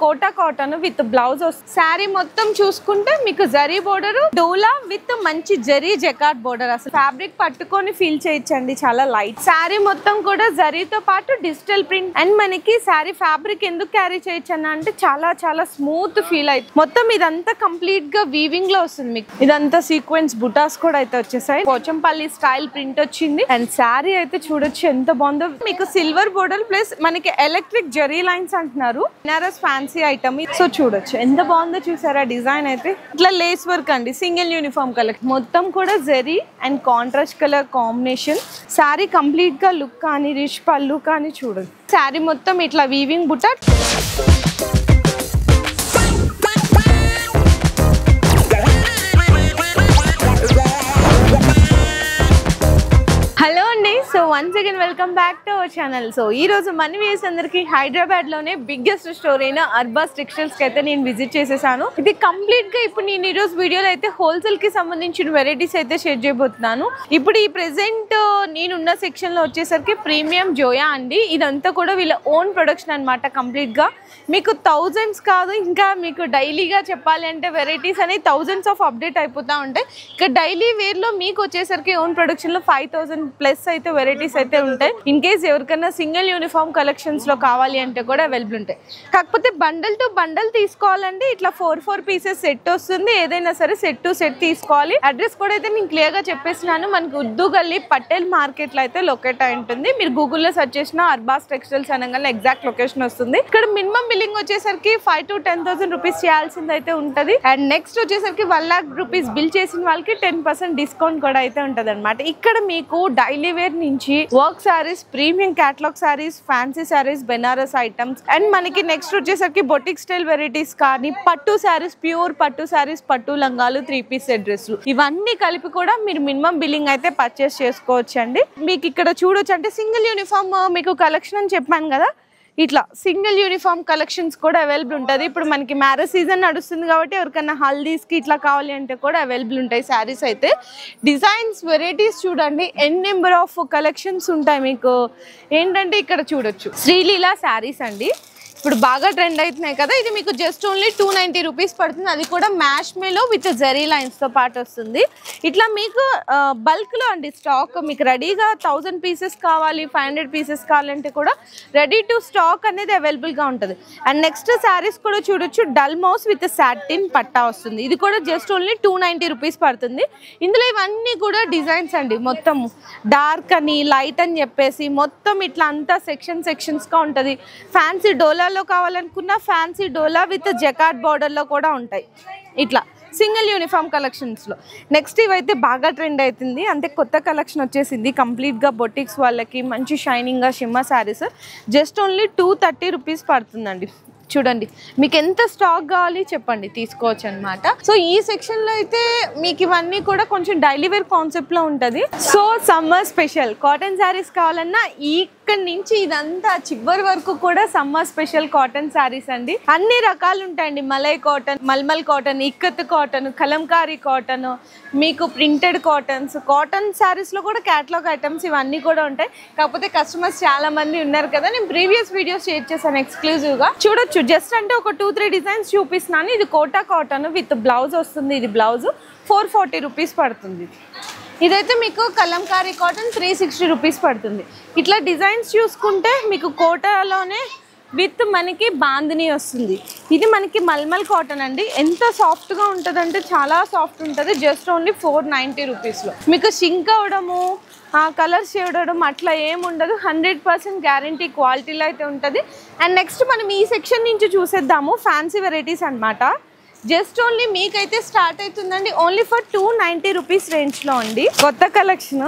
Quota cotton with blouse వస్తుంది. శారీ మొత్తం చూసుకుంటే మీకు జరీ బోర్డర్, డోలా విత్ మంచి జరీ జకార్డ్ బోర్డర్. అసలు ఫ్యాబ్రిక్ పట్టుకొని ఫీల్ చేయొచ్చండి, చాలా లైట్. శారీ మొత్తం కూడా జరీతో పాటు డిజిటల్ ప్రింట్. అండ్ మనకి శారీ ఫ్యాబ్రిక్ ఎందుకు క్యారీ చేయొచ్చు అన్న అంటే చాలా చాలా స్మూత్ ఫీల్ అవుతుంది. మొత్తం ఇదంతా కంప్లీట్ గా వీవింగ్ లో వస్తుంది. మీకు ఇదంతా సీక్వెన్స్ బుటాస్ కూడా అయితే వచ్చేసాయి. పోచంపల్లి స్టైల్ ప్రింట్ వచ్చింది. అండ్ శారీ అయితే చూడొచ్చు ఎంత బాగుందో. మీకు సిల్వర్ బోర్డర్ ప్లస్ మనకి ఎలక్ట్రిక్ జరీ లైన్స్ అంటున్నారు. Banaras fancy item. సో చూడొచ్చు ఎంత బాగుందో చూసారా డిజైన్ అయితే. ఇట్లా లేస్ వర్క్ అండి, సింగిల్ యూనిఫామ్ కలెక్షన్. మొత్తం కూడా zari and contrast colour combination. Sari complete గా లుక్ కానీ రిచ్ పళ్ళు కానీ చూడొచ్చు. శారీ మొత్తం ఇట్లా వీవింగ్ బుట్ట. హలో అండి, so once again welcome back to our channel. So ఈ రోజు మన వ్యూస్ అందరికి హైదరాబాద్ లోనే బిగ్గెస్ట్ స్టోర్ అయిన అర్బాస్ టెక్స్టైల్స్ కి అయితే నేను విజిట్ చేసేసాను. ఇది కంప్లీట్ గా ఇప్పుడు నేను ఈ రోజు వీడియోలో అయితే హోల్సేల్ కి సంబంధించిన వెరైటీస్ అయితే షేర్ చేయబోతున్నాను. ఇప్పుడు ఈ ప్రెసెంట్ నేనున్న సెక్షన్ లో వచ్చేసరికి ప్రీమియం జోయా అండి. ఇదంతా కూడా వీళ్ళ ఓన్ ప్రొడక్షన్ అనమాట. కంప్లీట్ గా మీకు థౌజండ్స్ కాదు, ఇంకా మీకు డైలీగా చెప్పాలి అంటే వెరైటీస్ అనేవి థౌజండ్స్ ఆఫ్ అప్డేట్ అయిపోతూ ఉంటాయి. ఇక డైలీ వేర్ లో మీకు వచ్చేసరికి ఓన్ ప్రొడక్షన్ లో 5000 ప్లస్ అయితే వెరైటీస్ అయితే ఉంటాయి. ఇన్ కేస్ ఎవరికైనా సింగిల్ యూనిఫామ్ కలెక్షన్స్ లో కావాలి అంటే కూడా అవైలబుల్ ఉంటాయి. కాకపోతే బండల్ టు బండల్ తీసుకోవాలండి. ఇట్లా 4 పీసెస్ సెట్ వస్తుంది. ఏదైనా సరే సెట్ టు సెట్ తీసుకోవాలి. అడ్రస్ కూడా అయితే నేను క్లియర్ గా చెప్పేసినాను. మనకు ఉర్దూ గల్లీ పటేల్ మార్కెట్ లో అయితే లొకేట్ అయి ఉంటుంది. మీరు గూగుల్లో సెర్చ్ చేసిన అర్బాస్ టెక్స్టైల్స్ అనగానే ఎగ్జాక్ట్ లొకేషన్ వస్తుంది. ఇక్కడ మినిమం బిల్లింగ్ వచ్చేసరికి 5,000 to 10,000 రూపీస్ చేయాల్సింది అయితే ఉంటది. అండ్ నెక్స్ట్ వచ్చేసరికి 1,00,000 రూపీస్ బిల్ చేసిన వాళ్ళకి 10% డిస్కౌంట్ కూడా అయితే ఉంటది అనమాట. ఇక్కడ మీకు డైలీ వేర్ నుంచి work sarees, premium catalogue sarees, fancy sarees, Banaras items, and మనకి నెక్స్ట్ వచ్చేసరికి బొటిక్ స్టైల్ వెరైటీస్ కానీ పట్టు సారీస్, ప్యూర్ పట్టు సారీస్, పట్టు లంగాలు, 3 పీస్ సెట్ డ్రెస్లు, ఇవన్నీ కలిపి కూడా మీరు మినిమం బిల్లింగ్ అయితే పర్చేస్ చేసుకోవచ్చు అండి. మీకు ఇక్కడ చూడొచ్చు అంటే సింగిల్ యూనిఫామ్ మీకు కలెక్షన్ అని చెప్పాను కదా, ఇట్లా సింగిల్ యూనిఫామ్ కలెక్షన్స్ కూడా అవైలబుల్ ఉంటుంది. ఇప్పుడు మనకి మ్యారేజ్ సీజన్ నడుస్తుంది కాబట్టి ఎవరికైనా హల్దీస్కి ఇట్లా కావాలి అంటే కూడా అవైలబుల్ ఉంటాయి శారీస్ అయితే. డిజైన్స్ వెరైటీస్ చూడండి, ఎన్ నెంబర్ ఆఫ్ కలెక్షన్స్ ఉంటాయి. మీకు ఏంటంటే ఇక్కడ చూడొచ్చు శ్రీలీలా శారీస్ అండి. ఇప్పుడు బాగా ట్రెండ్ అవుతున్నాయి కదా. ఇది మీకు జస్ట్ ఓన్లీ 290 రూపీస్ పడుతుంది. అది కూడా మ్యాష్ మేలో విత్ జరీ లైన్స్తో పాటు వస్తుంది. ఇట్లా మీకు బల్క్లో అండి స్టాక్ మీకు రెడీగా 1000 పీసెస్ కావాలి, 500 పీసెస్ కావాలంటే కూడా రెడీ టు స్టాక్ అనేది అవైలబుల్గా ఉంటుంది. అండ్ నెక్స్ట్ శారీస్ కూడా చూడొచ్చు, డల్ మౌస్ విత్ సాటిన్ పట్టా వస్తుంది. ఇది కూడా జస్ట్ ఓన్లీ 290 రూపీస్ పడుతుంది. ఇందులో ఇవన్నీ కూడా డిజైన్స్ అండి. మొత్తం డార్క్ అని, లైట్ అని చెప్పేసి మొత్తం ఇట్లా అంతా సెక్షన్స్గా ఉంటుంది. ఫ్యాన్సీ డోలా కావాలనుకున్న fancy dola with jacquard border లో కూడా ఉంటాయి. ఇట్లా సింగిల్ యూనిఫామ్ కలెక్షన్స్ లో నెక్స్ట్ ఇవైతే బాగా ట్రెండ్ అవుతుంది. అంటే కొత్త కలెక్షన్ వచ్చేసింది కంప్లీట్ గా బొటిక్స్ వాళ్ళకి. మంచి షైనింగ్ గా షిమ్మా శారీస్ జస్ట్ ఓన్లీ 230 రూపీస్ పడుతుందండి. చూడండి మీకు ఎంత స్టాక్ కావాలి చెప్పండి, తీసుకోవచ్చు అనమాట. సో ఈ సెక్షన్ లో అయితే మీకు ఇవన్నీ కూడా కొంచెం డైలీ వేర్ కాన్సెప్ట్ లో ఉంటది. So summer special cotton saris కావాలన్నా ఇక్కడ నుంచి ఇదంతా చివరి వరకు కూడా సమ్మర్ స్పెషల్ కాటన్ శారీస్ అండి. అన్ని రకాలు ఉంటాయండి. Malai cotton, mulmul cotton, ikkat cotton, Kalamkari cotton, మీకు ప్రింటెడ్ కాటన్స్, కాటన్ శారీస్ లో కూడా క్యాటలాగ్ ఐటమ్స్ ఇవన్నీ కూడా ఉంటాయి. కాకపోతే కస్టమర్స్ చాలా మంది ఉన్నారు కదా, నేను ప్రీవియస్ వీడియోస్ షేర్ చేశాను ఎక్స్క్లూజివ్ గా. చూడొచ్చు జస్ట్ అంటే ఒక 2-3 డిజైన్స్ చూపిస్తున్నాను. ఇది కోటా కాటన్ విత్ బ్లౌజ్ వస్తుంది. ఇది బ్లౌజ్ 440 రూపీస్ పడుతుంది. ఇదైతే మీకు కలంకారీ కాటన్ 360 రూపీస్ పడుతుంది. ఇట్లా డిజైన్స్ చూసుకుంటే మీకు కోటాలోనే విత్ మనకి బాందిని వస్తుంది. ఇది మనకి మల్మల్ కాటన్ అండి. ఎంత సాఫ్ట్గా ఉంటుందంటే చాలా సాఫ్ట్ ఉంటుంది. జస్ట్ ఓన్లీ 490 రూపీస్లో మీకు షింక్ అవడము, కలర్స్ చేయడం అట్లా ఏముండదు. 100% గ్యారంటీ క్వాలిటీలో అయితే ఉంటుంది. అండ్ నెక్స్ట్ మనం ఈ సెక్షన్ నుంచి చూసేద్దాము. ఫ్యాన్సీ వెరైటీస్ అనమాట. జస్ట్ ఓన్లీ మీకైతే స్టార్ట్ అవుతుందండి ఓన్లీ ఫర్ 290 రూపీస్ రేంజ్లో అండి. కొత్త కలెక్షన్,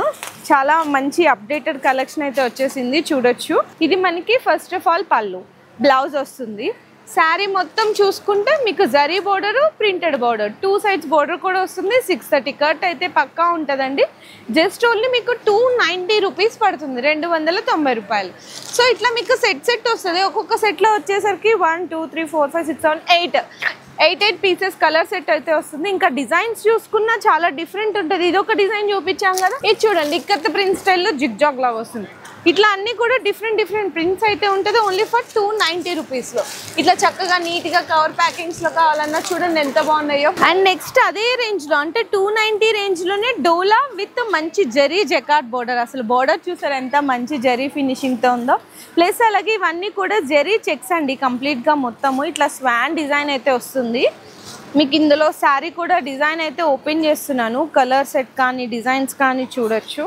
చాలా మంచి అప్డేటెడ్ కలెక్షన్ అయితే వచ్చేసింది. చూడొచ్చు ఇది మనకి ఫస్ట్ ఆఫ్ ఆల్ పళ్ళు, బ్లౌజ్ వస్తుంది. శారీ మొత్తం చూసుకుంటే మీకు zari border, printed border, 2 sides border కూడా వస్తుంది. 630 కట్ అయితే పక్కా ఉంటుందండి. జస్ట్ ఓన్లీ మీకు 290 రూపీస్ పడుతుంది, 290 రూపాయలు. సో ఇట్లా మీకు సెట్ వస్తుంది. ఒక్కొక్క సెట్లో వచ్చేసరికి 1 2 3 4 5 6 7 8 పీసెస్ కలర్ సెట్ అయితే వస్తుంది. ఇంకా డిజైన్స్ చూసుకున్నా చాలా డిఫరెంట్ ఉంటుంది. ఇది ఒక డిజైన్ చూపించాం కదా, ఇది చూడండి ఇక్కత్ ప్రింట్ స్టైల్లో జిగ్ జాగ్ లాగా వస్తుంది. ఇట్లా అన్ని కూడా డిఫరెంట్ ప్రింట్స్ అయితే ఉంటుంది. ఓన్లీ ఫర్ 290 రూపీస్లో. ఇట్లా చక్కగా నీట్గా కవర్ ప్యాకింగ్స్లో కావాలన్నా చూడండి ఎంత బాగున్నాయో. అండ్ నెక్స్ట్ అదే రేంజ్లో అంటే 290 రేంజ్లోనే డోలా విత్ మంచి జరీ జకార్డ్ బోర్డర్. అసలు బోర్డర్ చూసారు ఎంత మంచి జరీ ఫినిషింగ్తో ఉందో. ప్లస్ అలాగే ఇవన్నీ కూడా జరీ చెక్స్ అండి కంప్లీట్గా మొత్తము. ఇట్లా స్వాన్ డిజైన్ అయితే వస్తుంది మీకు. ఇందులో శారీ కూడా డిజైన్ అయితే ఓపెన్ చేస్తున్నాను. కలర్ సెట్ కానీ డిజైన్స్ కానీ చూడొచ్చు.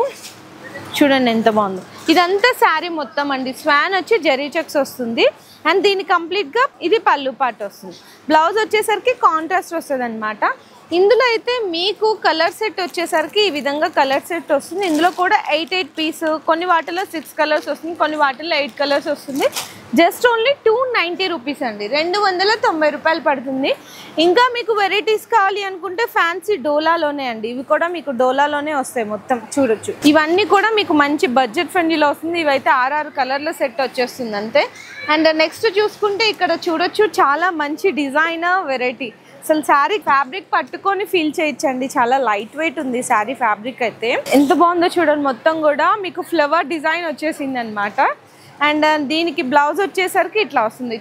చూడండి ఎంత బాగుందో. ఇదంతా శారీ మొత్తం అండి. స్వాన్ వచ్చి జరీ చెక్స్ వస్తుంది. అండ్ దీని కంప్లీట్గా ఇది పళ్ళు పాటు వస్తుంది. బ్లౌజ్ వచ్చేసరికి కాంట్రాస్ట్ వస్తుంది అనమాట. ఇందులో అయితే మీకు కలర్ సెట్ వచ్చేసరికి ఈ విధంగా కలర్ సెట్ వస్తుంది. ఇందులో కూడా 8 పీస్, కొన్ని వాటిలో 6 కలర్స్ వస్తుంది, కొన్ని వాటిలో 8 కలర్స్ వస్తుంది. జస్ట్ ఓన్లీ 290 రూపీస్ అండి. 290 రూపాయలు పడుతుంది. ఇంకా మీకు వెరైటీస్ కావాలి అనుకుంటే ఫ్యాన్సీ డోలాలోనే అండి. ఇవి కూడా మీకు డోలాలోనే వస్తాయి మొత్తం చూడొచ్చు. ఇవన్నీ కూడా మీకు మంచి బడ్జెట్ ఫ్రెండ్లీలో వస్తుంది. ఇవైతే 6 కలర్ల సెట్ వచ్చేస్తుంది అంతే. అండ్ నెక్స్ట్ చూసుకుంటే ఇక్కడ చూడొచ్చు చాలా మంచి డిజైనర్ వెరైటీ. అసలు శారీ ఫ్యాబ్రిక్ పట్టుకొని ఫీల్ చేయొచ్చండి. చాలా లైట్ వెయిట్ ఉంది శారీ ఫ్యాబ్రిక్ అయితే. ఎంత బాగుందో చూడండి. మొత్తం కూడా మీకు ఫ్లవర్ డిజైన్ వచ్చేసింది అనమాట. అండ్ దీనికి బ్లౌజ్ వచ్చేసరికి ఇట్లా వస్తుంది.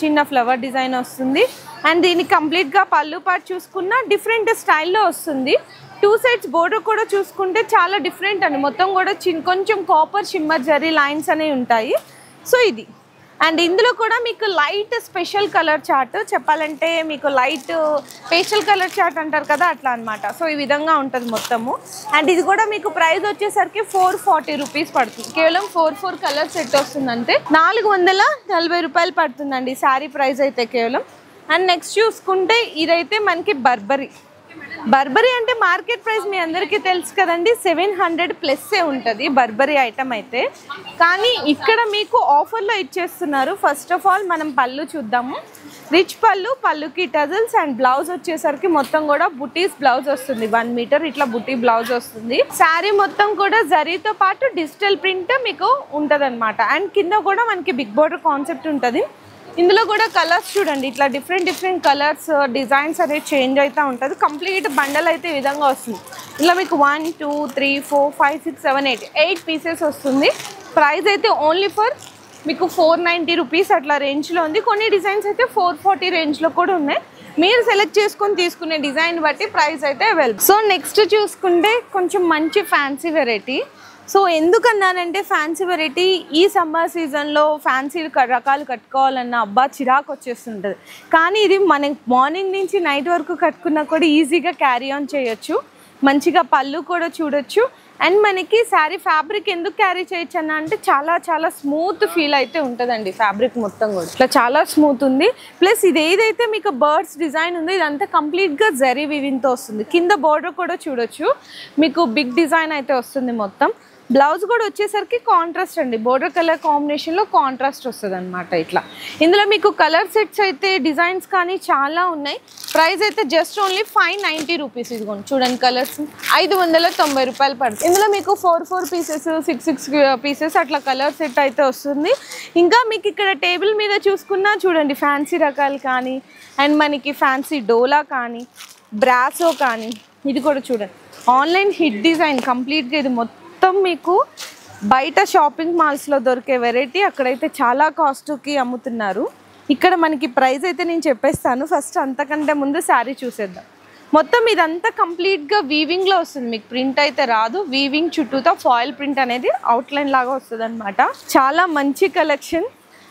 చిన్న ఫ్లవర్ డిజైన్ వస్తుంది. అండ్ దీనికి కంప్లీట్గా పళ్ళు పాటు చూసుకున్న డిఫరెంట్ స్టైల్లో వస్తుంది. 2 సైడ్స్ బోర్డర్ కూడా చూసుకుంటే చాలా డిఫరెంట్ అండి. మొత్తం కూడా కొంచెం కాపర్ షిమ్మర్ జరీ లైన్స్ అనేవి ఉంటాయి. సో ఇది. అండ్ ఇందులో కూడా మీకు లైట్ స్పెషల్ కలర్ చార్ట్ చెప్పాలంటే మీకు లైట్ పేస్టల్ కలర్ చార్ట్ అంటారు కదా అట్లా అనమాట. సో ఈ విధంగా ఉంటుంది మొత్తము. అండ్ ఇది కూడా మీకు ప్రైస్ వచ్చేసరికి 440 రూపీస్ పడుతుంది. కేవలం 4 కలర్ సెట్ వస్తుంది అంతే. 440 రూపాయలు పడుతుందండి శారీ ప్రైస్ అయితే కేవలం. అండ్ నెక్స్ట్ చూసుకుంటే ఇదైతే మనకి బర్బరీ అంటే మార్కెట్ ప్రైస్ మీ అందరికీ తెలుసు కదండి. 700+ ఉంటుంది బర్బరీ ఐటమ్ అయితే. కానీ ఇక్కడ మీకు ఆఫర్లో ఇచ్చేస్తున్నారు. ఫస్ట్ ఆఫ్ ఆల్ మనం పళ్ళు చూద్దాము. రిచ్ పళ్ళుకి టజల్స్ అండ్ బ్లౌజ్ వచ్చేసరికి మొత్తం కూడా బుటీస్ బ్లౌజ్ వస్తుంది. 1 మీటర్ ఇట్లా బుటీ బ్లౌజ్ వస్తుంది. శారీ మొత్తం కూడా జరీతో పాటు డిజిటల్ ప్రింట్ మీకు ఉంటుంది అనమాట. అండ్ కింద కూడా మనకి బిగ్ బోర్డర్ కాన్సెప్ట్ ఉంటుంది. ఇందులో కూడా కలర్స్ చూడండి ఇట్లా డిఫరెంట్ కలర్స్ డిజైన్స్ అనేది చేంజ్ అవుతూ ఉంటుంది. కంప్లీట్ బండల్ అయితే ఈ విధంగా వస్తుంది. ఇలా మీకు 1 2 3 4 5 6 7 8 పీసెస్ వస్తుంది. ప్రైస్ అయితే ఓన్లీ ఫర్ మీకు 490 రూపీస్ అట్లా రేంజ్లో ఉంది. కొన్ని డిజైన్స్ అయితే 440 రేంజ్లో కూడా ఉన్నాయి. మీరు సెలెక్ట్ చేసుకొని తీసుకునే డిజైన్ బట్టి ప్రైస్ అయితే అవైలబుల్. సో నెక్స్ట్ చూసుకుంటే కొంచెం మంచి ఫ్యాన్సీ వెరైటీ. సో ఎందుకన్నానంటే ఫ్యాన్సీ వెరైటీ ఈ సమ్మర్ సీజన్లో ఫ్యాన్సీ రకాలు కట్టుకోవాలన్న అబ్బా చిరాకు వచ్చేస్తుంటుంది. కానీ ఇది మనం మార్నింగ్ నుంచి నైట్ వరకు కట్టుకున్నా కూడా ఈజీగా క్యారీ ఆన్ చేయొచ్చు. మంచిగా పళ్ళు కూడా చూడొచ్చు. అండ్ మనకి శారీ ఫ్యాబ్రిక్ ఎందుకు క్యారీ చేయొచ్చు అన్న అంటే చాలా స్మూత్ ఫీల్ అయితే ఉంటుందండి. ఫ్యాబ్రిక్ మొత్తం కూడా ఇట్లా చాలా స్మూత్ ఉంది. ప్లస్ ఇది ఏదైతే మీకు బర్డ్స్ డిజైన్ ఉందో ఇదంతా కంప్లీట్గా జరీ వీవింగ్తో వస్తుంది. కింద బోర్డర్ కూడా చూడొచ్చు మీకు బిగ్ డిజైన్ అయితే వస్తుంది మొత్తం. బ్లౌజ్ కూడా వచ్చేసరికి కాంట్రాస్ట్ అండి. బోర్డర్ కలర్ కాంబినేషన్లో కాంట్రాస్ట్ వస్తుంది అనమాట ఇట్లా. ఇందులో మీకు కలర్ సెట్స్ అయితే డిజైన్స్ కానీ చాలా ఉన్నాయి. ప్రైస్ అయితే జస్ట్ ఓన్లీ 590 రూపీస్. ఇదిగోండి చూడండి కలర్స్ 590 రూపాయలు పడుతుంది. ఇందులో మీకు 4 పీసెస్ 6 పీసెస్ అట్లా కలర్ సెట్ అయితే వస్తుంది. ఇంకా మీకు ఇక్కడ టేబుల్ మీద చూసుకున్నా చూడండి ఫ్యాన్సీ రకాలు కానీ అండ్ మనకి ఫ్యాన్సీ డోలా కానీ బ్రాసో కానీ ఇది కూడా చూడండి ఆన్లైన్ హిట్ డిజైన్ కంప్లీట్గా. ఇది మొత్తం మీకు బయట షాపింగ్ మాల్స్లో దొరికే వెరైటీ. అక్కడైతే చాలా కాస్ట్కి అమ్ముతున్నారు. ఇక్కడ మనకి ప్రైస్ అయితే నేను చెప్పేస్తాను. ఫస్ట్ అంతకంటే ముందు శారీ చూసేద్దాం. మొత్తం ఇదంతా కంప్లీట్గా వీవింగ్లో వస్తుంది. మీకు ప్రింట్ అయితే రాదు. వీవింగ్ చుట్టూతో ఫాయిల్ ప్రింట్ అనేది అవుట్లైన్ లాగా వస్తుంది అనమాట. చాలా మంచి కలెక్షన్.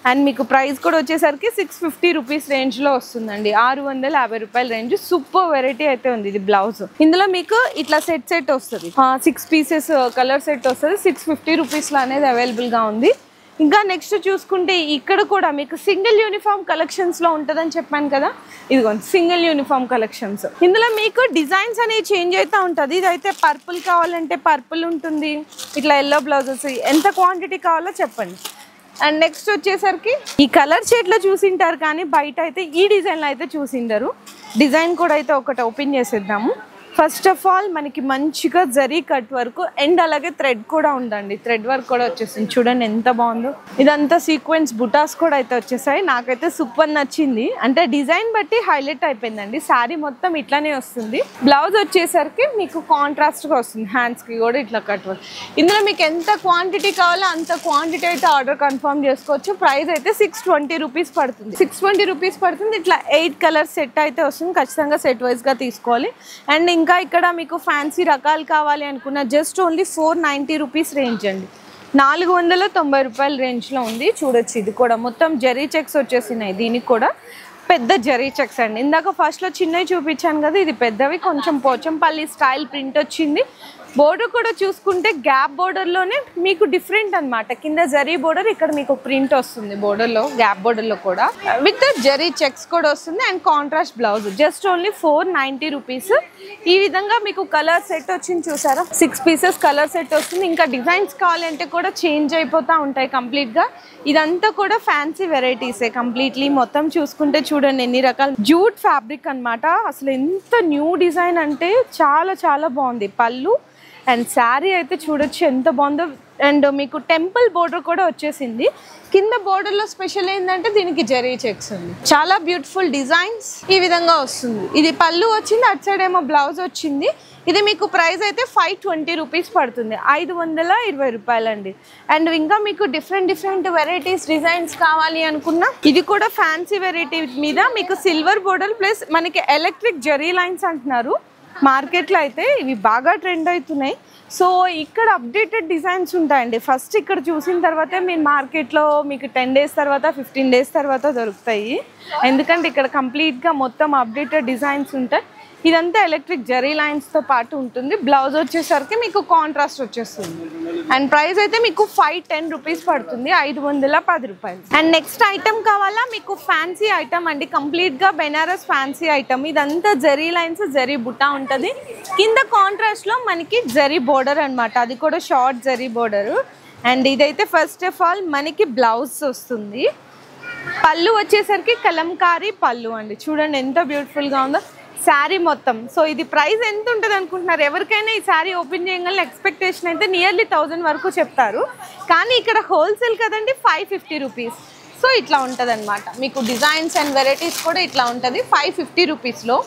అండ్ మీకు ప్రైస్ కూడా వచ్చేసరికి 650 రూపీస్ రేంజ్లో వస్తుందండి. 650 రూపాయల రేంజ్. సూపర్ వెరైటీ అయితే ఉంది. ఇది బ్లౌజ్. ఇందులో మీకు ఇట్లా సెట్ వస్తుంది. 6 పీసెస్ కలర్ సెట్ వస్తుంది. 650 రూపీస్లో అనేది అవైలబుల్గా ఉంది. ఇంకా నెక్స్ట్ చూసుకుంటే ఇక్కడ కూడా మీకు సింగిల్ యూనిఫామ్ కలెక్షన్స్లో ఉంటుందని చెప్పాను కదా. ఇదిగోండి సింగిల్ యూనిఫామ్ కలెక్షన్స్. ఇందులో మీకు డిజైన్స్ అనేవి చేంజ్ అవుతూ ఉంటుంది. ఇదైతే పర్పుల్ కావాలంటే పర్పుల్ ఉంటుంది. ఇట్లా ఎల్లో బ్లౌజెస్ ఎంత క్వాంటిటీ కావాలో చెప్పండి. అండ్ నెక్స్ట్ వచ్చేసరికి ఈ కలర్ షేడ్లో చూసింటారు కానీ బయట అయితే ఈ డిజైన్లో అయితే చూసిండరు. డిజైన్ కూడా అయితే ఒకటి ఓపెన్ చేసేద్దాము. ఫస్ట్ ఆఫ్ ఆల్ మనకి మంచిగా జరీ కట్ వర్క్ అండ్ అలాగే థ్రెడ్ కూడా ఉందండి. థ్రెడ్ వర్క్ కూడా వచ్చేసింది, చూడండి ఎంత బాగుందో. ఇదంతా సీక్వెన్స్ బుటాస్ కూడా అయితే వచ్చేసాయి. నాకైతే సూపర్ నచ్చింది. అంటే డిజైన్ బట్టి హైలైట్ అయిపోయిందండి. శారీ మొత్తం ఇట్లానే వస్తుంది. బ్లౌజ్ వచ్చేసరికి మీకు కాంట్రాస్ట్ గా వస్తుంది. హ్యాండ్స్ కి కూడా ఇట్లా కట్ వర్క్. ఇందులో మీకు ఎంత క్వాంటిటీ కావాలో అంత క్వాంటిటీ అయితే ఆర్డర్ కన్ఫర్మ్ చేసుకోవచ్చు. ప్రైస్ అయితే 620 రూపీస్ పడుతుంది. 620 రూపీస్ పడుతుంది. ఇట్లా 8 కలర్ సెట్ అయితే వస్తుంది. ఖచ్చితంగా సెట్ వైజ్ గా తీసుకోవాలి. అండ్ ఇంకా ఇక్కడ మీకు ఫ్యాన్సీ రకాలు కావాలి అనుకున్న జస్ట్ ఓన్లీ 490 రూపీస్ రేంజ్ అండి. 490 రూపాయల రేంజ్లో ఉంది. చూడొచ్చు, ఇది కూడా మొత్తం జరీ చెక్స్ వచ్చేసినాయి. దీనికి కూడా పెద్ద జరీ చెక్స్ అండి. ఇందాక ఫస్ట్లో చిన్నవి చూపించాను కదా, ఇది పెద్దవి. కొంచెం పోచంపల్లి స్టైల్ ప్రింట్ వచ్చింది. బోర్డర్ కూడా చూసుకుంటే గ్యాప్ బోర్డర్లోనే మీకు డిఫరెంట్ అనమాట. కింద జరీ బోర్డర్, ఇక్కడ మీకు ప్రింట్ వస్తుంది బోర్డర్లో, గ్యాప్ బోర్డర్లో కూడా విత్ జరీ చెక్స్ కూడా వస్తుంది. And contrast blouse just only 490 rupees. ఈ విధంగా మీకు కలర్ సెట్ వచ్చింది చూసారా, 6 పీసెస్ కలర్ సెట్ వస్తుంది. ఇంకా డిజైన్స్ కావాలంటే కూడా చేంజ్ అయిపోతూ ఉంటాయి కంప్లీట్గా. ఇదంతా కూడా ఫ్యాన్సీ వెరైటీసే కంప్లీట్లీ. మొత్తం చూసుకుంటే చూడండి ఎన్ని రకాల జూట్ ఫ్యాబ్రిక్ అనమాట. అసలు ఎంత న్యూ డిజైన్ అంటే చాలా చాలా బాగుంది. పళ్ళు అండ్ శారీ అయితే చూడొచ్చు ఎంత బాగుందో. అండ్ మీకు టెంపుల్ బోర్డర్ కూడా వచ్చేసింది. కింద బోర్డర్లో స్పెషల్ ఏంటంటే దీనికి జరీ చెక్స్ ఉంది. చాలా బ్యూటిఫుల్ డిజైన్స్ ఈ విధంగా వస్తుంది. ఇది పళ్ళు వచ్చింది, అటు సైడ్ ఏమో బ్లౌజ్ వచ్చింది. ఇది మీకు ప్రైస్ అయితే 520 రూపీస్ పడుతుంది. 520 రూపాయలండి. అండ్ ఇంకా మీకు డిఫరెంట్ వెరైటీస్ డిజైన్స్ కావాలి అనుకున్నా ఇది కూడా ఫ్యాన్సీ వెరైటీ మీద మీకు సిల్వర్ బోర్డర్ ప్లస్ మనకి ఎలక్ట్రిక్ జరీ లైన్స్ అంటున్నారు. మార్కెట్లో అయితే ఇవి బాగా ట్రెండ్ అవుతున్నాయి. సో ఇక్కడ అప్డేటెడ్ డిజైన్స్ ఉంటాయండి. ఫస్ట్ ఇక్కడ చూసిన తర్వాతే మీరు మార్కెట్లో మీకు 10 డేస్ తర్వాత 15 డేస్ తర్వాత దొరుకుతాయి. ఎందుకంటే ఇక్కడ కంప్లీట్గా మొత్తం అప్డేటెడ్ డిజైన్స్ ఉంటాయి. ఇదంతా ఎలక్ట్రిక్ జరీ లైన్స్తో పాటు ఉంటుంది. బ్లౌజ్ వచ్చేసరికి మీకు కాంట్రాస్ట్ వచ్చేస్తుంది. అండ్ ప్రైస్ అయితే మీకు 510 రూపీస్ పడుతుంది. 510 రూపాయలు. అండ్ నెక్స్ట్ ఐటమ్ కావాలా మీకు ఫ్యాన్సీ ఐటమ్ అండి. కంప్లీట్గా బెనారస్ ఫ్యాన్సీ ఐటమ్. ఇదంతా జరీ లైన్స్, జరీ బుట్టా ఉంటుంది. కింద కాంట్రాస్ట్లో మనకి జరీ బోర్డర్ అనమాట, అది కూడా షార్ట్ జరీ బోర్డరు. అండ్ ఇదైతే ఫస్ట్ ఆఫ్ ఆల్ మనకి బ్లౌజ్ వస్తుంది. పళ్ళు వచ్చేసరికి కలంకారీ పళ్ళు అండి. చూడండి ఎంత బ్యూటిఫుల్గా ఉందో శారీ మొత్తం. సో ఇది ప్రైస్ ఎంత ఉంటుంది అనుకుంటున్నారు? ఎవరికైనా ఈ శారీ ఓపెన్ చేయగల ఎక్స్పెక్టేషన్ అయితే నియర్లీ 1000 వరకు చెప్తారు. కానీ ఇక్కడ హోల్సేల్ కదండి, 550 రూపీస్. సో ఇట్లా ఉంటుంది అనమాట. మీకు డిజైన్స్ అండ్ వెరైటీస్ కూడా ఇట్లా ఉంటుంది 550 రూపీస్లో.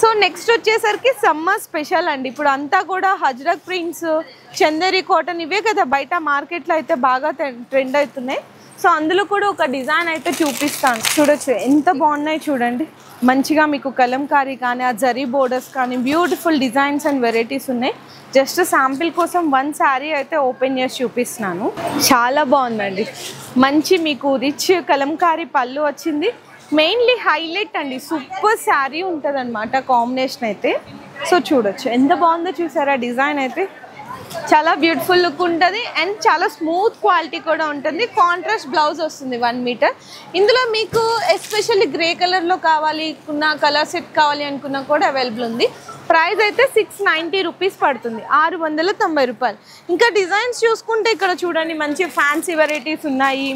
సో నెక్స్ట్ వచ్చేసరికి సమ్మర్ స్పెషల్ అండి. ఇప్పుడు అంతా కూడా హజ్రక్ ప్రింట్స్, చందేరి కాటన్ ఇవే కదా బయట మార్కెట్లో అయితే బాగా ట్రెండ్ అవుతున్నాయి. సో అందులో కూడా ఒక డిజైన్ అయితే చూపిస్తాను. చూడొచ్చు ఎంత బాగున్నాయి చూడండి. మంచిగా మీకు కలంకారీ కానీ ఆ జరీ బోర్డర్స్ కానీ బ్యూటిఫుల్ డిజైన్స్ అండ్ వెరైటీస్ ఉన్నాయి. జస్ట్ శాంపిల్ కోసం 1 శారీ అయితే ఓపెన్ చేసి చూపిస్తున్నాను. చాలా బాగుందండి. మంచి మీకు రిచ్ కలంకారీ పళ్ళు వచ్చింది. మెయిన్లీ హైలైట్ అండి, సూపర్ శారీ ఉంటుంది అనమాట కాంబినేషన్ అయితే. సో చూడొచ్చు ఎంత బాగుందో చూసారా. డిజైన్ అయితే చాలా బ్యూటిఫుల్ లుక్ ఉంటుంది అండ్ చాలా స్మూత్ క్వాలిటీ కూడా ఉంటుంది. కాంట్రాస్ట్ బ్లౌజ్ వస్తుంది 1 మీటర్. ఇందులో మీకు ఎస్పెషల్లీ గ్రే కలర్లో కావాలి అనుకున్న, కలర్ సెట్ కావాలి అనుకున్నా కూడా అవైలబుల్ ఉంది. ప్రైస్ అయితే 690 రూపీస్ పడుతుంది. 690 రూపాయలు. ఇంకా డిజైన్స్ చూసుకుంటే ఇక్కడ చూడండి మంచి ఫ్యాన్సీ వెరైటీస్ ఉన్నాయి.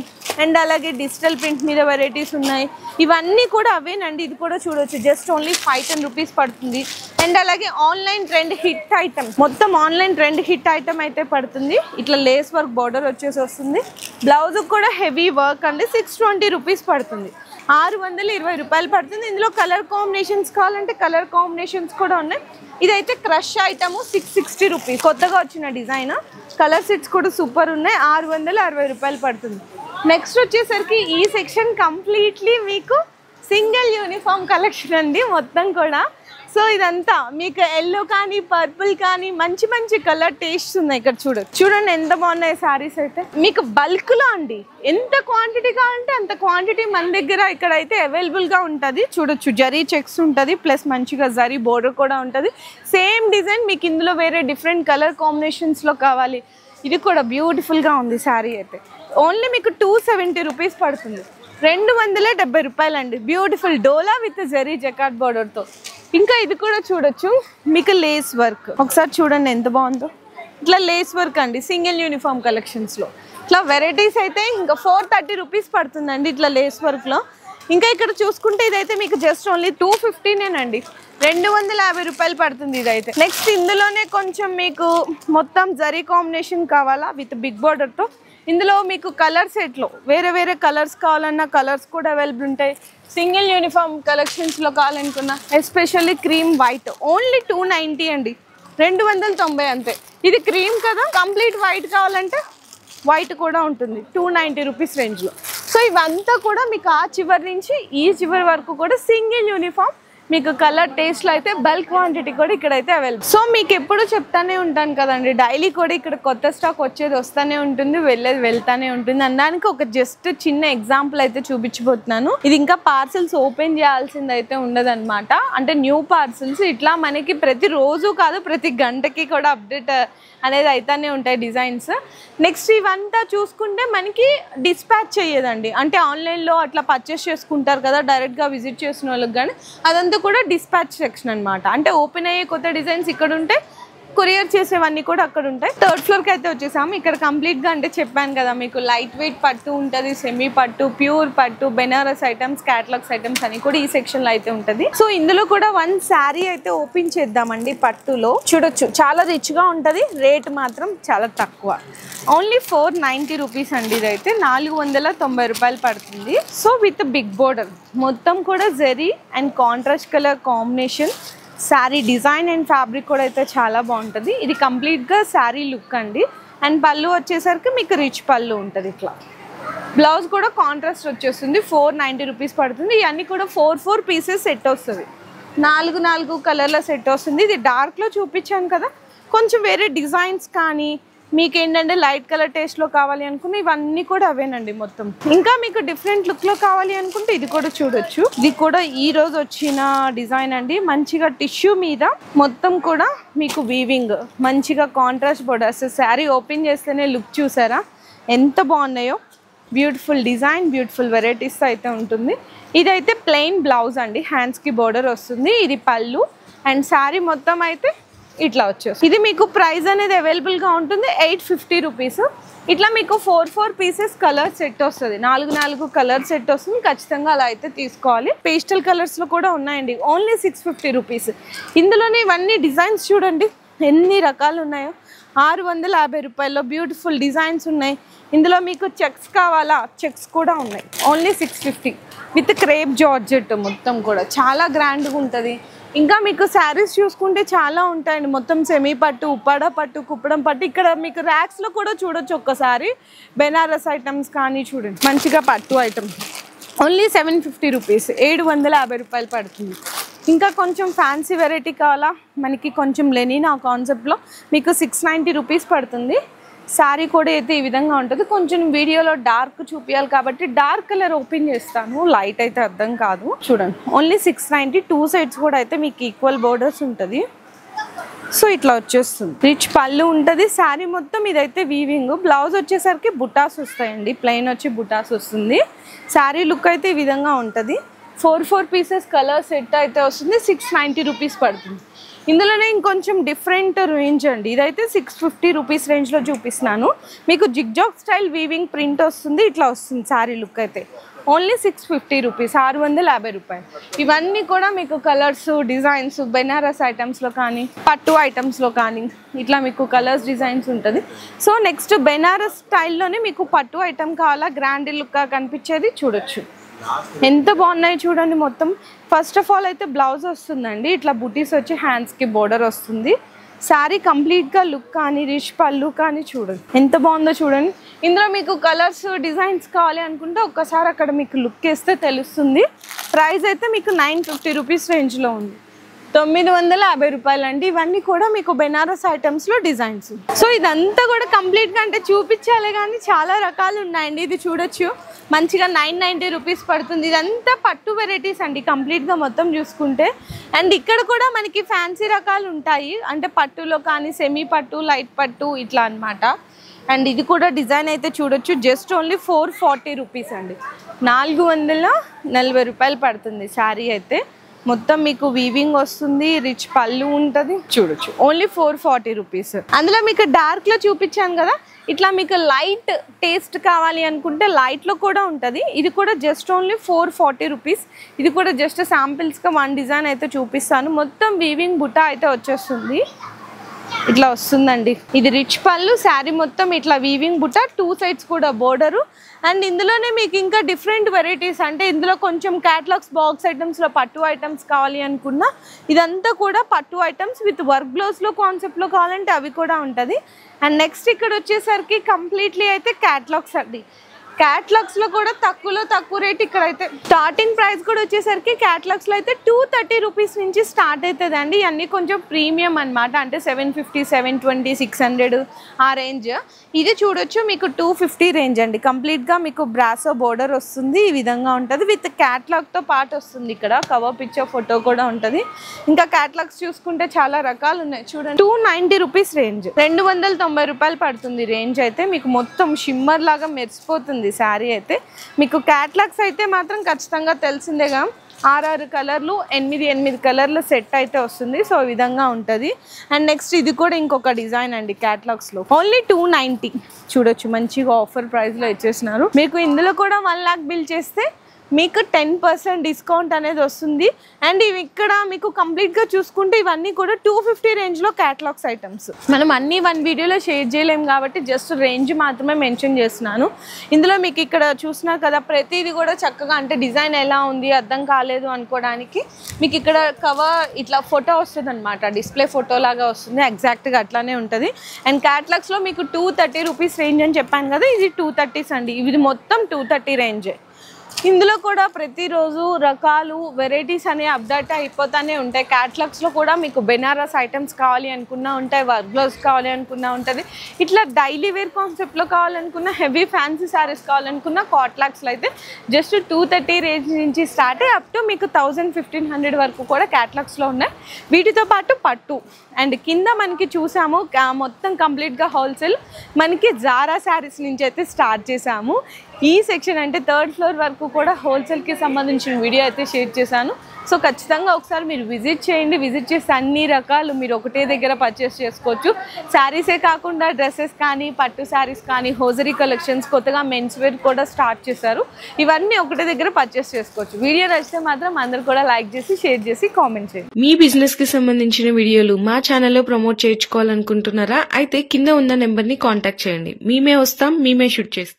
అండ్ అలాగే డిజిటల్ ప్రింట్ మీద వెరైటీస్ ఉన్నాయి. ఇవన్నీ కూడా అవేనండి. ఇది కూడా చూడొచ్చు జస్ట్ ఓన్లీ 510 రూపీస్ పడుతుంది. అండ్ అలాగే ఆన్లైన్ ట్రెండ్ హిట్ ఐటమ్, మొత్తం ఆన్లైన్ ట్రెండ్ హిట్ ఐటమ్ అయితే పడుతుంది. ఇట్లా లేస్ వర్క్ బార్డర్ వచ్చేసి వస్తుంది. బ్లౌజ్ కూడా హెవీ వర్క్ అండి. 620 రూపీస్ పడుతుంది. 620 రూపాయలు పడుతుంది. ఇందులో కలర్ కాంబినేషన్స్ కావాలంటే కలర్ కాంబినేషన్స్ కూడా ఉన్నాయి. ఇదైతే క్రష్ ఐటమ్ 660 రూపీస్. కొత్తగా వచ్చిన డిజైన్. కలర్ సెట్స్ కూడా సూపర్ ఉన్నాయి. 660 రూపాయలు పడుతుంది. నెక్స్ట్ వచ్చేసరికి ఈ సెక్షన్ కంప్లీట్లీ మీకు సింగిల్ యూనిఫామ్ కలెక్షన్ అండి మొత్తం కూడా. సో ఇదంతా మీకు ఎల్లో కానీ పర్పుల్ కానీ మంచి మంచి కలర్ టేస్ట్స్ ఉన్నాయి. ఇక్కడ చూడండి ఎంత బాగున్నాయి శారీస్ అయితే. మీకు బల్క్లో అండి ఎంత క్వాంటిటీ కావాలంటే అంత క్వాంటిటీ మన దగ్గర ఇక్కడైతే అవైలబుల్గా ఉంటుంది. చూడొచ్చు జరీ చెక్స్ ఉంటుంది ప్లస్ మంచిగా జరీ బోర్డర్ కూడా ఉంటుంది. సేమ్ డిజైన్ మీకు ఇందులో వేరే డిఫరెంట్ కలర్ కాంబినేషన్స్లో కావాలి. ఇది కూడా బ్యూటిఫుల్గా ఉంది శారీ అయితే. ఓన్లీ మీకు 270 రూపీస్ పడుతుంది. 270 రూపాయలండి. Beautiful dola with zari jacquard బోర్డర్తో. ఇంకా ఇది కూడా చూడొచ్చు మీకు లేస్ వర్క్. ఒకసారి చూడండి ఎంత బాగుందో. ఇట్లా లేస్ వర్క్ అండి సింగిల్ యూనిఫామ్ కలెక్షన్స్లో. ఇట్లా వెరైటీస్ అయితే ఇంకా 430 రూపీస్ పడుతుందండి ఇట్లా లేస్ వర్క్లో. ఇంకా ఇక్కడ చూసుకుంటే ఇదైతే మీకు జస్ట్ ఓన్లీ 250నేనండి, 250 రూపాయలు పడుతుంది ఇదైతే. నెక్స్ట్ ఇందులోనే కొంచెం మీకు మొత్తం జరీ కాంబినేషన్ కావాలా విత్ బిగ్ బార్డర్తో, ఇందులో మీకు కలర్ సెట్లో వేరే వేరే కలర్స్ కావాలన్నా కలర్స్ కూడా అవైలబుల్ ఉంటాయి. సింగిల్ యూనిఫామ్ కలెక్షన్స్లో కావాలనుకున్నా ఎస్పెషల్లీ క్రీమ్ వైట్ ఓన్లీ 290 అండి, 290 అంతే. ఇది క్రీమ్ కదా, కంప్లీట్ వైట్ కావాలంటే వైట్ కూడా ఉంటుంది 290 రూపీస్ రేంజ్లో. సో ఇవంతా కూడా మీకు ఆ చివరి నుంచి ఈ చివరి వరకు కూడా సింగిల్ యూనిఫామ్ మీకు కలర్ టేస్ట్లో అయితే బల్క్ క్వాంటిటీ కూడా ఇక్కడైతే అవైలబుల్. సో మీకు ఎప్పుడు చెప్తానే ఉంటాను కదండి, డైలీ కూడా ఇక్కడ కొత్త స్టాక్ వచ్చేది వస్తూనే ఉంటుంది, వెళ్ళేది వెళ్తానే ఉంటుంది అనడానికి ఒక జస్ట్ చిన్న ఎగ్జాంపుల్ అయితే చూపించబోతున్నాను. ఇది ఇంకా పార్సల్స్ ఓపెన్ చేయాల్సింది అయితే ఉండదు అనమాట, అంటే న్యూ పార్సల్స్ ఇట్లా మనకి ప్రతి రోజు కాదు ప్రతి గంటకి కూడా అప్డేట్ అనేది అయితేనే ఉంటాయి డిజైన్స్. నెక్స్ట్ ఇవంతా చూసుకుంటే మనకి డిస్పాచ్ చేయదండి, అంటే ఆన్లైన్లో అట్లా పర్చేస్ చేసుకుంటారు కదా డైరెక్ట్గా విజిట్ చేసిన వాళ్ళకి, కానీ అదంతా కూడా డిస్పాచ్ సెక్షన్ అనమాట. అంటే ఓపెన్ అయ్యే కొత్త డిజైన్స్ ఇక్కడ ఉంటే, కొరియర్ చేసేవన్నీ కూడా అక్కడ ఉంటాయి. థర్డ్ ఫ్లోర్కి అయితే వచ్చేసాము. ఇక్కడ కంప్లీట్గా అంటే చెప్పాను కదా మీకు లైట్ వెయిట్ పట్టు ఉంటుంది, సెమీ పట్టు, ప్యూర్ పట్టు, బెనారస్ ఐటమ్స్, క్యాటలాగ్స్ ఐటమ్స్ అని కూడా ఈ సెక్షన్లో అయితే ఉంటుంది. సో ఇందులో కూడా వన్ శారీ అయితే ఓపెన్ చేద్దామండి. పట్టులో చూడొచ్చు చాలా రిచ్గా ఉంటుంది, రేట్ మాత్రం చాలా తక్కువ, ఓన్లీ 490 రూపీస్ అండి. ఇదైతే 490 రూపాయలు పడుతుంది. సో విత్ బిగ్ బోర్డర్ మొత్తం కూడా zari and contrast colour combination. Saree design and fabric కూడా అయితే చాలా బాగుంటుంది. ఇది కంప్లీట్గా శారీ లుక్ అండి. అండ్ పళ్ళు వచ్చేసరికి మీకు రిచ్ పళ్ళు ఉంటుంది. ఇట్లా బ్లౌజ్ కూడా కాంట్రాస్ట్ వచ్చేస్తుంది, 490 రూపీస్ పడుతుంది. ఇవన్నీ కూడా 4 పీసెస్ సెట్ వస్తుంది, 4 కలర్ల సెట్ వస్తుంది. ఇది డార్క్లో చూపించాను కదా, కొంచెం వేరే డిజైన్స్ కానీ మీకు ఏంటంటే లైట్ కలర్ టేస్ట్లో కావాలి అనుకుంటే ఇవన్నీ కూడా అవేనండి మొత్తం. ఇంకా మీకు డిఫరెంట్ లుక్లో కావాలి అనుకుంటే ఇది కూడా చూడొచ్చు. ఇది కూడా ఈ రోజు వచ్చిన డిజైన్ అండి, మంచిగా టిష్యూ మీద మొత్తం కూడా మీకు వీవింగ్, మంచిగా కాంట్రాస్ట్ బోర్డర్స్. శారీ ఓపెన్ చేస్తేనే లుక్ చూసారా ఎంత బాగున్నాయో. బ్యూటిఫుల్ డిజైన్, బ్యూటిఫుల్ వెరైటీస్ అయితే ఉంటుంది. ఇదైతే ప్లెయిన్ బ్లౌజ్ అండి, హ్యాండ్స్కి బోర్డర్ వస్తుంది. ఇది పళ్ళు అండ్ శారీ మొత్తం అయితే ఇట్లా వచ్చేసి. ఇది మీకు ప్రైస్ అనేది అవైలబుల్గా ఉంటుంది 850 రూపీస్. ఇట్లా మీకు 4 పీసెస్ కలర్ సెట్ వస్తుంది, 4 కలర్ సెట్ వస్తుంది. ఖచ్చితంగా అలా అయితే తీసుకోవాలి. పేస్టల్ కలర్స్లో కూడా ఉన్నాయండి, ఓన్లీ 650 రూపీస్. ఇందులోనే ఇవన్నీ డిజైన్స్ చూడండి ఎన్ని రకాలు ఉన్నాయో. 650 రూపాయల్లో బ్యూటిఫుల్ డిజైన్స్ ఉన్నాయి. ఇందులో మీకు చెక్స్ కావాలా, చెక్స్ కూడా ఉన్నాయి, ఓన్లీ 650 విత్ క్రేప్ జార్జెట్. మొత్తం కూడా చాలా గ్రాండ్గా ఉంటుంది. ఇంకా మీకు శారీస్ చూసుకుంటే చాలా ఉంటాయండి, మొత్తం సెమీ పట్టు, ఉప్పాడ పట్టు, కుప్పడం పట్టు. ఇక్కడ మీకు ర్యాక్స్లో కూడా చూడొచ్చు ఒక్కసారి. బెనారస్ ఐటమ్స్ కానీ చూడండి, మంచిగా పట్టు ఐటమ్ ఓన్లీ 750 రూపీస్, 750 రూపాయలు పడుతుంది. ఇంకా కొంచెం ఫ్యాన్సీ వెరైటీ కావాలా మనకి, కొంచెం లెనిన్ ఆ కాన్సెప్ట్లో మీకు 690 రూపీస్ పడుతుంది. శారీ కూడా అయితే ఈ విధంగా ఉంటుంది. కొంచెం వీడియోలో డార్క్ చూపించాలి కాబట్టి డార్క్ కలర్ ఓపెన్ చేస్తాను, లైట్ అయితే అర్థం కాదు. చూడండి ఓన్లీ 690, 2 సైడ్స్ కూడా అయితే మీకు ఈక్వల్ బోర్డర్స్ ఉంటుంది. సో ఇట్లా వచ్చేస్తుంది, రిచ్ పళ్ళు ఉంటుంది. శారీ మొత్తం ఇదైతే వీవింగ్. బ్లౌజ్ వచ్చేసరికి బుటాస్ వస్తాయండి, ప్లెయిన్ వచ్చి బుటాస్ వస్తుంది. శారీ లుక్ అయితే ఈ విధంగా ఉంటుంది. 4 పీసెస్ కలర్ సెట్ అయితే వస్తుంది, 690 రూపీస్ పడుతుంది. ఇందులోనే ఇంకొంచెం డిఫరెంట్ రేంజ్ అండి. ఇదైతే 650 రూపీస్ రేంజ్లో చూపిస్తున్నాను. మీకు జిగ్జాగ్ స్టైల్ వీవింగ్ ప్రింట్ వస్తుంది, ఇట్లా వస్తుంది శారీ లుక్ అయితే. ఓన్లీ 650 రూపీస్, 650 రూపాయలు. ఇవన్నీ కూడా మీకు కలర్స్, డిజైన్స్, బెనారస్ ఐటమ్స్లో కానీ పట్టు ఐటమ్స్లో కానీ ఇట్లా మీకు కలర్స్, డిజైన్స్ ఉంటుంది. సో నెక్స్ట్ బెనారస్ స్టైల్లోనే మీకు పట్టు ఐటమ్ కావాలా, గ్రాండ్ లుక్గా కనిపించేది చూడొచ్చు. ఎంత బాగున్నాయి చూడండి. మొత్తం ఫస్ట్ ఆఫ్ ఆల్ అయితే బ్లౌజ్ వస్తుందండి, ఇట్లా బుటీస్ వచ్చి హ్యాండ్స్కి బోర్డర్ వస్తుంది. శారీ కంప్లీట్గా లుక్ కానీ రిచ్ పళ్ళు కానీ చూడండి ఎంత బాగుందో చూడండి. ఇందులో మీకు కలర్స్, డిజైన్స్ కావాలి అనుకుంటే ఒక్కసారి అక్కడ మీకు లుక్ వేస్తే తెలుస్తుంది. ప్రైస్ అయితే మీకు 950 రూపీస్ రేంజ్లో ఉంది, 950 రూపాయలు అండి. ఇవన్నీ కూడా మీకు బెనారస్ ఐటమ్స్లో డిజైన్స్. సో ఇదంతా కూడా కంప్లీట్గా అంటే చూపించాలి కానీ చాలా రకాలు ఉన్నాయండి. ఇది చూడొచ్చు, మంచిగా 990 రూపీస్ పడుతుంది. ఇదంతా పట్టు వెరైటీస్ అండి కంప్లీట్గా మొత్తం చూసుకుంటే. అండ్ ఇక్కడ కూడా మనకి ఫ్యాన్సీ రకాలు ఉంటాయి, అంటే పట్టులో కానీ సెమీ పట్టు, లైట్ పట్టు ఇట్లా అనమాట. అండ్ ఇది కూడా డిజైన్ అయితే చూడొచ్చు, జస్ట్ ఓన్లీ 440 రూపీస్ అండి, 440 రూపాయలు పడుతుంది శారీ అయితే. మొత్తం మీకు వీవింగ్ వస్తుంది, రిచ్ పళ్ళు ఉంటుంది. చూడొచ్చు ఓన్లీ 440 రూపీస్. అందులో మీకు డార్క్ లో చూపించాను కదా, ఇట్లా మీకు లైట్ టేస్ట్ కావాలి అనుకుంటే లైట్ లో కూడా ఉంటుంది. ఇది కూడా జస్ట్ ఓన్లీ 440 రూపీస్. ఇది కూడా జస్ట్ శాంపిల్స్ గా 1 డిజైన్ అయితే చూపిస్తాను. మొత్తం వీవింగ్ బుటా అయితే వచ్చేస్తుంది, ఇట్లా వస్తుందండి. ఇది రిచ్ పళ్ళు, శారీ మొత్తం ఇట్లా వీవింగ్ బుట్ట, 2 సైడ్స్ కూడా బోర్డరు. అండ్ ఇందులోనే మీకు ఇంకా డిఫరెంట్ వెరైటీస్, అంటే ఇందులో కొంచెం క్యాటలాగ్స్ బాక్స్ ఐటమ్స్లో పట్టు ఐటమ్స్ కావాలి అనుకున్నా ఇదంతా కూడా పట్టు ఐటమ్స్ విత్ వర్క్ బ్లౌజ్లో కాన్సెప్ట్లో కావాలంటే అవి కూడా ఉంటుంది. అండ్ నెక్స్ట్ ఇక్కడ వచ్చేసరికి కంప్లీట్లీ అయితే క్యాటలాగ్స్ అండి. క్యాటలాగ్స్ లో కూడా తక్కువ రేట్. ఇక్కడైతే స్టార్టింగ్ ప్రైస్ కూడా వచ్చేసరికి క్యాటలాగ్స్ లో అయితే 230 రూపీస్ నుంచి స్టార్ట్ అవుతుంది అండి. ఇవన్నీ కొంచెం ప్రీమియం అనమాట, అంటే 750, 720, 600 ఆ రేంజ్. ఇది చూడొచ్చు మీకు 250 రేంజ్ అండి. కంప్లీట్ గా మీకు బ్రాసో బోర్డర్ వస్తుంది, ఈ విధంగా ఉంటుంది. విత్ క్యాటలాగ్ తో పాటు వస్తుంది. ఇక్కడ కవర్ పిక్చర్ ఫోటో కూడా ఉంటుంది. ఇంకా క్యాటలాగ్స్ చూసుకుంటే చాలా రకాలు ఉన్నాయి. చూడండి 290 రూపీస్ రేంజ్, 290 రూపాయలు పడుతుంది రేంజ్. అయితే మీకు మొత్తం షిమ్మర్ లాగా మెరిసిపోతుంది శారీ అయితే. మీకు క్యాటలాగ్స్ అయితే మాత్రం ఖచ్చితంగా తెలిసిందేగా, 6 కలర్లు 8 కలర్ల సెట్ అయితే వస్తుంది. సో ఈ విధంగా ఉంటుంది. అండ్ నెక్స్ట్ ఇది కూడా ఇంకొక డిజైన్ అండి క్యాటలాగ్స్ లో, ఓన్లీ 290. చూడొచ్చు మంచిగా ఆఫర్ ప్రైస్ లో ఇచ్చేసినారు. మీకు ఇందులో కూడా 1 lakh బిల్ చేస్తే మీకు 10% డిస్కౌంట్ అనేది వస్తుంది. అండ్ ఇవి ఇక్కడ మీకు కంప్లీట్ గా చూసుకుంటే ఇవన్నీ కూడా 250 రేంజ్ లో క్యాటలాగ్స్ ఐటమ్స్. మనం అన్ని 1 వీడియోలో షేర్ చేయలేము కాబట్టి జస్ట్ రేంజ్ మాత్రమే మెన్షన్ చేస్తున్నాను. ఇందులో మీకు ఇక్కడ చూస్తున్నారు కదా, ప్రతిదీ కూడా చక్కగా, అంటే డిజైన్ ఎలా ఉంది అర్థం కాలేదు అనుకోవడానికి మీకు ఇక్కడ కవర్ ఇట్లా ఫోటో వస్తుంది అనమాట, డిస్ప్లే ఫోటో లాగా వస్తుంది. ఎగ్జాక్ట్ గా అట్లానే ఉంటుంది. అండ్ క్యాటలాగ్స్ లో మీకు 230 రూపీస్ రేంజ్ అని చెప్పాను కదా, ఇది 230s అండి. ఇది మొత్తం 230 రేంజ్. ఇందులో కూడా ప్రతిరోజు రకాలు వెరైటీస్ అనేవి అప్డేట్ అయిపోతానే ఉంటాయి. క్యాటలాగ్స్లో కూడా మీకు బెనారస్ ఐటమ్స్ కావాలి అనుకున్నా ఉంటాయి, వర్క్ బ్లౌజ్ కావాలి అనుకున్నా ఉంటుంది. ఇట్లా డైలీ వేర్ కాన్సెప్ట్లో కావాలనుకున్న, హెవీ ఫ్యాన్సీ శారీస్ కావాలనుకున్న క్యాటలాగ్స్లో అయితే జస్ట్ 230 రేంజ్ నుంచి స్టార్ట్ అయ్యి అప్ టు మీకు 1000-1500 వరకు కూడా క్యాటలాగ్స్లో ఉన్నాయి. వీటితో పాటు పట్టు అండ్ కింద మనకి చూసాము మొత్తం కంప్లీట్గా హోల్సేల్. మనకి జారా శారీస్ నుంచి అయితే స్టార్ట్ చేసాము. ఈ సెక్షన్ అంటే 3rd ఫ్లోర్ వరకు కూడా హోల్సేల్కి సంబంధించిన వీడియో అయితే షేర్ చేశాను. సో ఖచ్చితంగా ఒకసారి మీరు విజిట్ చేయండి. విజిట్ చేసి అన్ని రకాలు మీరు ఒకటే దగ్గర పర్చేస్ చేసుకోవచ్చు. శారీసే కాకుండా డ్రెస్సెస్ కానీ, పట్టు శారీస్ కానీ, హోజరీ కలెక్షన్స్, కొత్తగా మెన్స్ వేర్ కూడా స్టార్ట్ చేశారు. ఇవన్నీ ఒకటే దగ్గర పర్చేస్ చేసుకోవచ్చు. వీడియో నచ్చితే మాత్రం అందరూ కూడా లైక్ చేసి, షేర్ చేసి, కామెంట్ చేయండి. మీ బిజినెస్ కి సంబంధించిన వీడియోలు మా ఛానల్లో ప్రమోట్ చేయించుకోవాలనుకుంటున్నారా? అయితే కింద ఉన్న నెంబర్ ని కాంటాక్ట్ చేయండి. మేమే వస్తాం, మేమే షూట్ చేస్తాం.